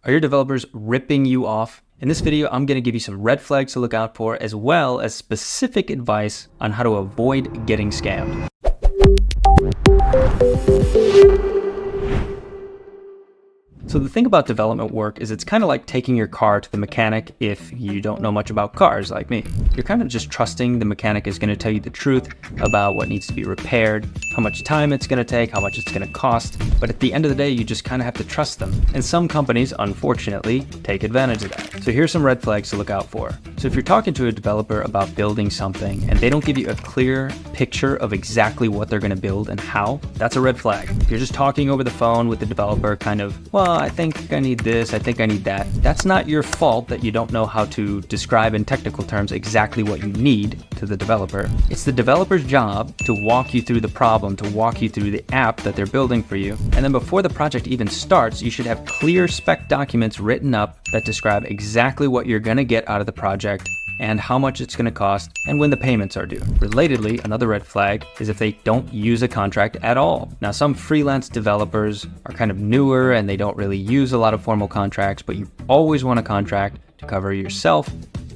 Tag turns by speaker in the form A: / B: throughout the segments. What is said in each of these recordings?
A: Are your developers ripping you off? In this video, I'm going to give you some red flags to look out for, as well as specific advice on how to avoid getting scammed. So the thing about development work is it's kind of like taking your car to the mechanic if you don't know much about cars like me. You're kind of just trusting the mechanic is going to tell you the truth about what needs to be repaired, how much time it's going to take, how much it's going to cost. But at the end of the day, you just kind of have to trust them. And some companies, unfortunately, take advantage of that. So here's some red flags to look out for. So if you're talking to a developer about building something and they don't give you a clear picture of exactly what they're going to build and how, that's a red flag. If you're just talking over the phone with the developer kind of, well, I think I need this, I think I need that. That's not your fault that you don't know how to describe in technical terms exactly what you need to the developer. It's the developer's job to walk you through the problem, to walk you through the app that they're building for you. And then before the project even starts, you should have clear spec documents written up that describe exactly what you're going to get out of the project and how much it's going to cost and when the payments are due. Relatedly, another red flag is if they don't use a contract at all. Now, some freelance developers are kind of newer and they don't really use a lot of formal contracts, but you always want a contract to cover yourself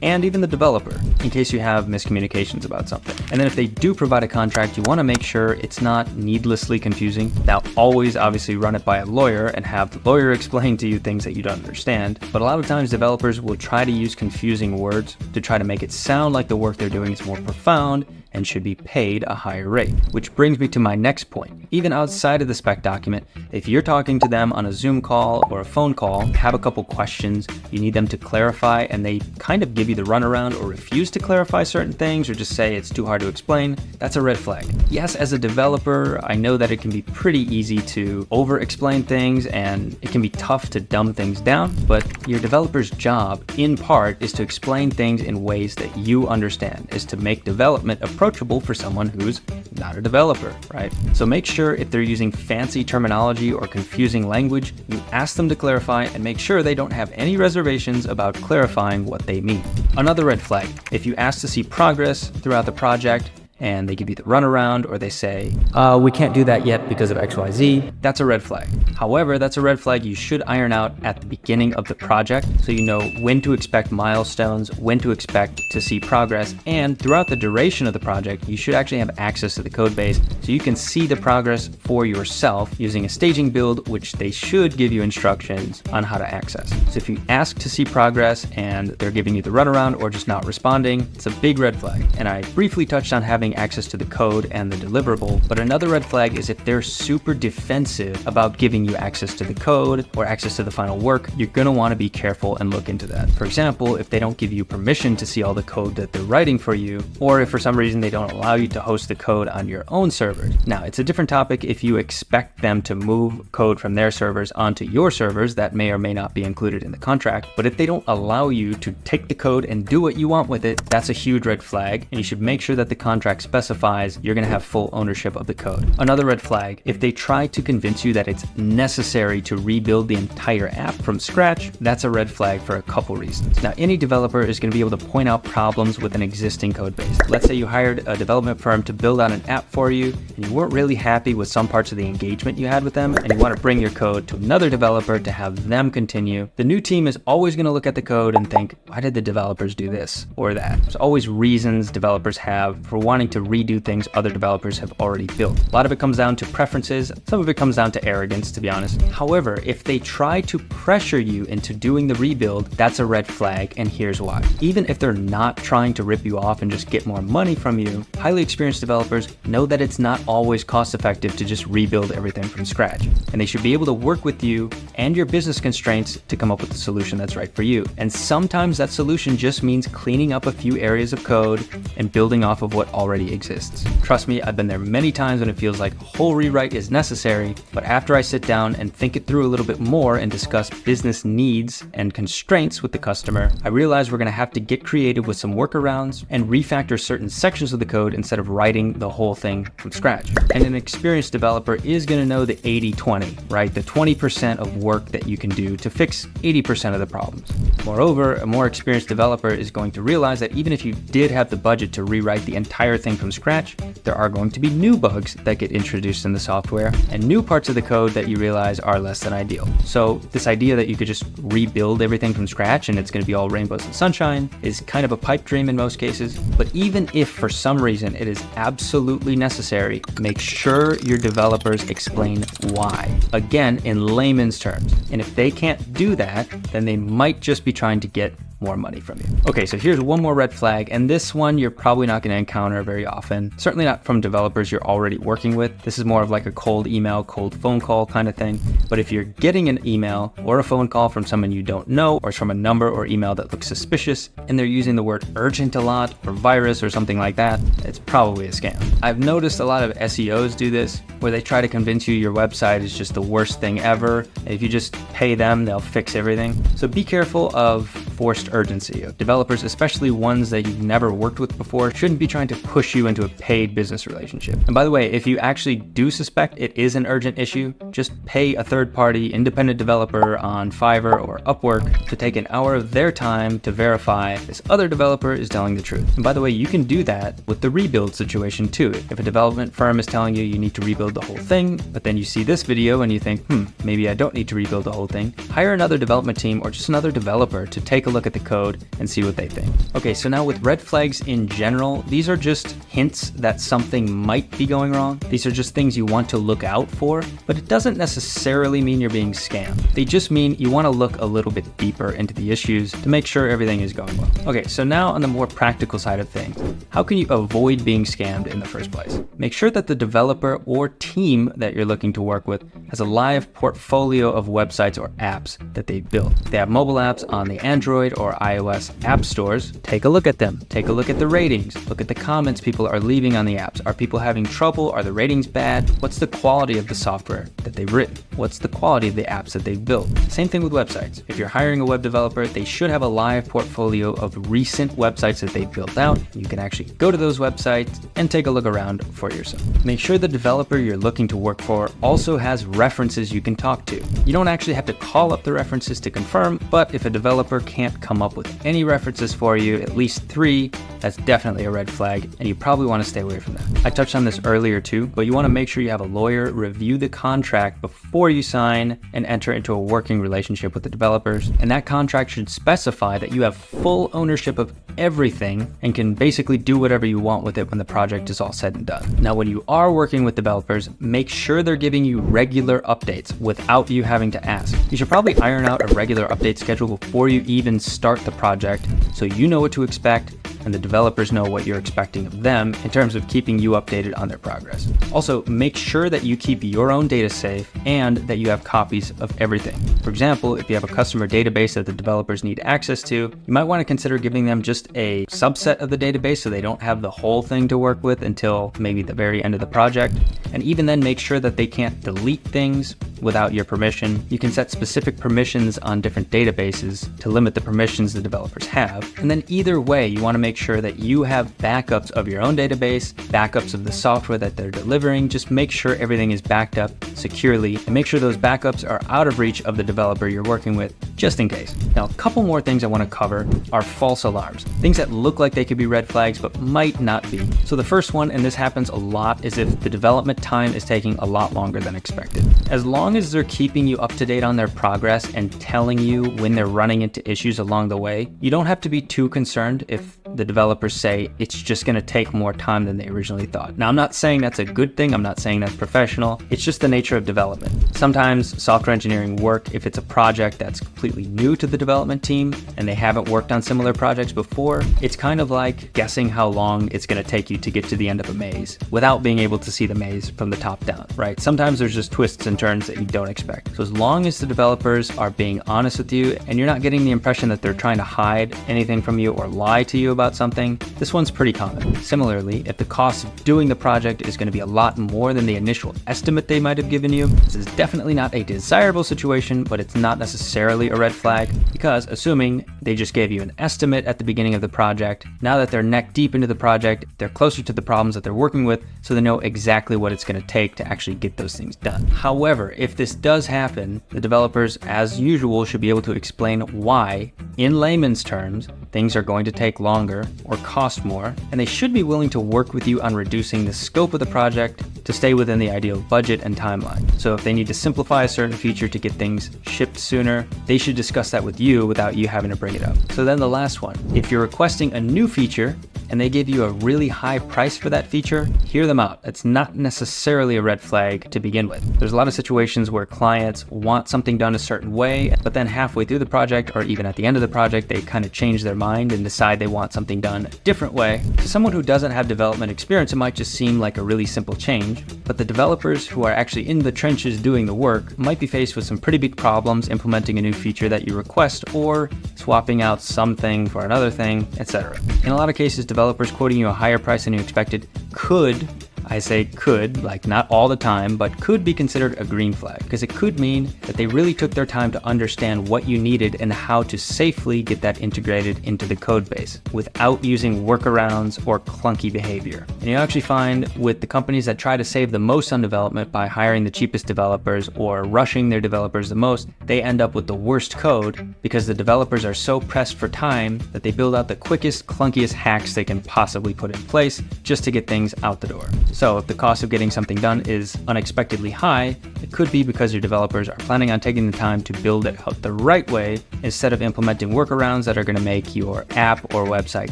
A: and even the developer in case you have miscommunications about something. And then if they do provide a contract, you want to make sure it's not needlessly confusing. Now, always obviously run it by a lawyer and have the lawyer explain to you things that you don't understand. But a lot of times developers will try to use confusing words to try to make it sound like the work they're doing is more profound and should be paid a higher rate. Which brings me to my next point. Even outside of the spec document, if you're talking to them on a Zoom call or a phone call, have a couple questions you need them to clarify, and they kind of give you the runaround or refuse to clarify certain things or just say it's too hard to explain, that's a red flag. Yes, as a developer, I know that it can be pretty easy to over-explain things and it can be tough to dumb things down, but your developer's job, in part, is to explain things in ways that you understand, is to make development approachable for someone who's not a developer, right? So make sure if they're using fancy terminology or confusing language, you ask them to clarify and make sure they don't have any reservations about clarifying what they mean. Another red flag, if you ask to see progress throughout the project and they give you the runaround or they say, we can't do that yet because of XYZ, that's a red flag. However, that's a red flag you should iron out at the beginning of the project so you know when to expect milestones, when to expect to see progress, and throughout the duration of the project, you should actually have access to the code base so you can see the progress for yourself using a staging build, which they should give you instructions on how to access. So if you ask to see progress and they're giving you the runaround or just not responding, it's a big red flag. And I briefly touched on having access to the code and the deliverable, but another red flag is if they're super defensive about giving you access to the code or access to the final work, you're going to want to be careful and look into that. For example, if they don't give you permission to see all the code that they're writing for you, or if for some reason they don't allow you to host the code on your own servers. Now, it's a different topic if you expect them to move code from their servers onto your servers. That may or may not be included in the contract, but if they don't allow you to take the code and do what you want with it, that's a huge red flag, and you should make sure that the contract specifies you're going to have full ownership of the code. Another red flag, if they try to convince you that it's necessary to rebuild the entire app from scratch, that's a red flag for a couple reasons. Now, any developer is going to be able to point out problems with an existing code base. Let's say you hired a development firm to build out an app for you and you weren't really happy with some parts of the engagement you had with them and you want to bring your code to another developer to have them continue. The new team is always going to look at the code and think, why did the developers do this or that? There's always reasons developers have for wanting to redo things other developers have already built. A lot of it comes down to preferences. Some of it comes down to arrogance, to be honest. However, if they try to pressure you into doing the rebuild, that's a red flag, and here's why. Even if they're not trying to rip you off and just get more money from you, highly experienced developers know that it's not always cost effective to just rebuild everything from scratch. And they should be able to work with you and your business constraints to come up with the solution that's right for you. And sometimes that solution just means cleaning up a few areas of code and building off of what already exists. Trust me, I've been there many times when it feels like a whole rewrite is necessary, but after I sit down and think it through a little bit more and discuss business needs and constraints with the customer, I realize we're going to have to get creative with some workarounds and refactor certain sections of the code instead of writing the whole thing from scratch. And an experienced developer is going to know the 80-20, right? The 20% of work that you can do to fix 80% of the problems. Moreover, a more experienced developer is going to realize that even if you did have the budget to rewrite the entire thing everything from scratch, there are going to be new bugs that get introduced in the software and new parts of the code that you realize are less than ideal. So this idea that you could just rebuild everything from scratch and it's going to be all rainbows and sunshine is kind of a pipe dream in most cases. But even if for some reason it is absolutely necessary, make sure your developers explain why. Again, in layman's terms. And if they can't do that, then they might just be trying to get more money from you. Okay, so here's one more red flag, and this one you're probably not going to encounter very often. Certainly not from developers you're already working with. This is more of like a cold email, cold phone call kind of thing. But if you're getting an email or a phone call from someone you don't know, or from a number or email that looks suspicious, and they're using the word urgent a lot, or virus or something like that, it's probably a scam. I've noticed a lot of SEOs do this, where they try to convince you your website is just the worst thing ever. If you just pay them, they'll fix everything. So be careful of forced urgency. Developers, especially ones that you've never worked with before, shouldn't be trying to push you into a paid business relationship. And by the way, if you actually do suspect it is an urgent issue, just pay a third-party independent developer on Fiverr or Upwork to take an hour of their time to verify this other developer is telling the truth. And by the way, you can do that with the rebuild situation too. If a development firm is telling you you need to rebuild the whole thing, but then you see this video and you think, maybe I don't need to rebuild the whole thing, hire another development team or just another developer to take a look at the code and see what they think. Okay, so now with red flags in general, these are just hints that something might be going wrong. These are just things you want to look out for, but it doesn't necessarily mean you're being scammed. They just mean you want to look a little bit deeper into the issues to make sure everything is going well. Okay, so now on the more practical side of things, how can you avoid being scammed in the first place? Make sure that the developer or team that you're looking to work with has a live portfolio of websites or apps that they've built. If they have mobile apps on the Android or iOS app stores, take a look at them. Take a look at the ratings. Look at the comments people are leaving on the apps. Are people having trouble? Are the ratings bad? What's the quality of the software that they've written? What's the quality of the apps that they've built? Same thing with websites. If you're hiring a web developer, they should have a live portfolio of recent websites that they've built out. You can actually go to those websites and take a look around for yourself. Make sure the developer you're looking to work for also has references you can talk to. You don't actually have to call up the references to confirm, but if a developer can't come up with any references for you, at least 3, that's definitely a red flag, and you probably want to stay away from that. I touched on this earlier too, but you want to make sure you have a lawyer review the contract before you sign and enter into a working relationship with the developers. And that contract should specify that you have full ownership of everything and can basically do whatever you want with it when the project is all said and done. Now, when you are working with developers, make sure they're giving you regular updates without you having to ask. You should probably iron out a regular update schedule before you even start the project, so you know what to expect and the developers know what you're expecting of them in terms of keeping you updated on their progress. Also, make sure that you keep your own data safe and that you have copies of everything. For example, if you have a customer database that the developers need access to, you might want to consider giving them just a subset of the database so they don't have the whole thing to work with until maybe the very end of the project. And even then, make sure that they can't delete things without your permission. You can set specific permissions on different databases to limit the permissions the developers have. And then either way, you want to make sure that you have backups of your own database, backups of the software that they're delivering. Just make sure everything is backed up securely and make sure those backups are out of reach of the developer you're working with, just in case. Now, a couple more things I want to cover are false alarms. Things that look like they could be red flags, but might not be. So the first one, and this happens a lot, is if the development time is taking a lot longer than expected. As long as they're keeping you up to date on their progress and telling you when they're running into issues along the way, you don't have to be too concerned if the developers say it's just going to take more time than they originally thought. Now, I'm not saying that's a good thing. I'm not saying that's professional. It's just the nature of development. Sometimes software engineering work, if it's a project that's completely new to the development team and they haven't worked on similar projects before, it's kind of like guessing how long it's going to take you to get to the end of a maze without being able to see the maze from the top down, right? Sometimes there's just twists and turns that you don't expect. So as long as the developers are being honest with you and you're not getting the impression that they're trying to hide anything from you or lie to you about something, this one's pretty common. Similarly, if the cost of doing the project is going to be a lot more than the initial estimate they might have given you, this is definitely not a desirable situation, but it's not necessarily a red flag, because assuming they just gave you an estimate at the beginning of the project, now that they're neck deep into the project, they're closer to the problems that they're working with, so they know exactly what it's going to take to actually get those things done. However, However, if this does happen, the developers, as usual, should be able to explain why, in layman's terms, things are going to take longer or cost more, and they should be willing to work with you on reducing the scope of the project to stay within the ideal budget and timeline. So if they need to simplify a certain feature to get things shipped sooner, they should discuss that with you without you having to bring it up. So then the last one, if you're requesting a new feature and they give you a really high price for that feature, hear them out. That's not necessarily a red flag to begin with. There's a lot of situations where clients want something done a certain way, but then halfway through the project or even at the end of the project, they kind of change their mind and decide they want something done a different way. To someone who doesn't have development experience, it might just seem like a really simple change, but the developers who are actually in the trenches doing the work might be faced with some pretty big problems implementing a new feature that you request or swapping out something for another thing, etc. In a lot of cases, developers quoting you a higher price than you expected could, I say could, like not all the time, but could be considered a green flag, because it could mean that they really took their time to understand what you needed and how to safely get that integrated into the code base without using workarounds or clunky behavior. And you actually find with the companies that try to save the most on development by hiring the cheapest developers or rushing their developers the most, they end up with the worst code because the developers are so pressed for time that they build out the quickest, clunkiest hacks they can possibly put in place just to get things out the door. So if the cost of getting something done is unexpectedly high, it could be because your developers are planning on taking the time to build it out the right way instead of implementing workarounds that are going to make your app or website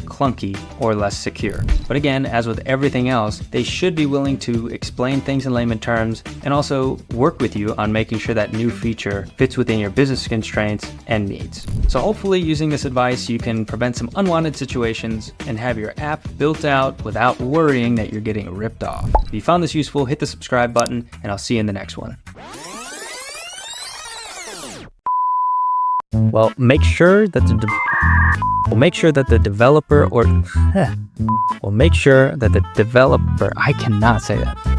A: clunky or less secure. But again, as with everything else, they should be willing to explain things in layman terms and also work with you on making sure that new feature fits within your business constraints and needs. So hopefully using this advice, you can prevent some unwanted situations and have your app built out without worrying that you're getting ripped off. If you found this useful, hit the subscribe button and I'll see you in the next one. Well, make sure that the developer, I cannot say that.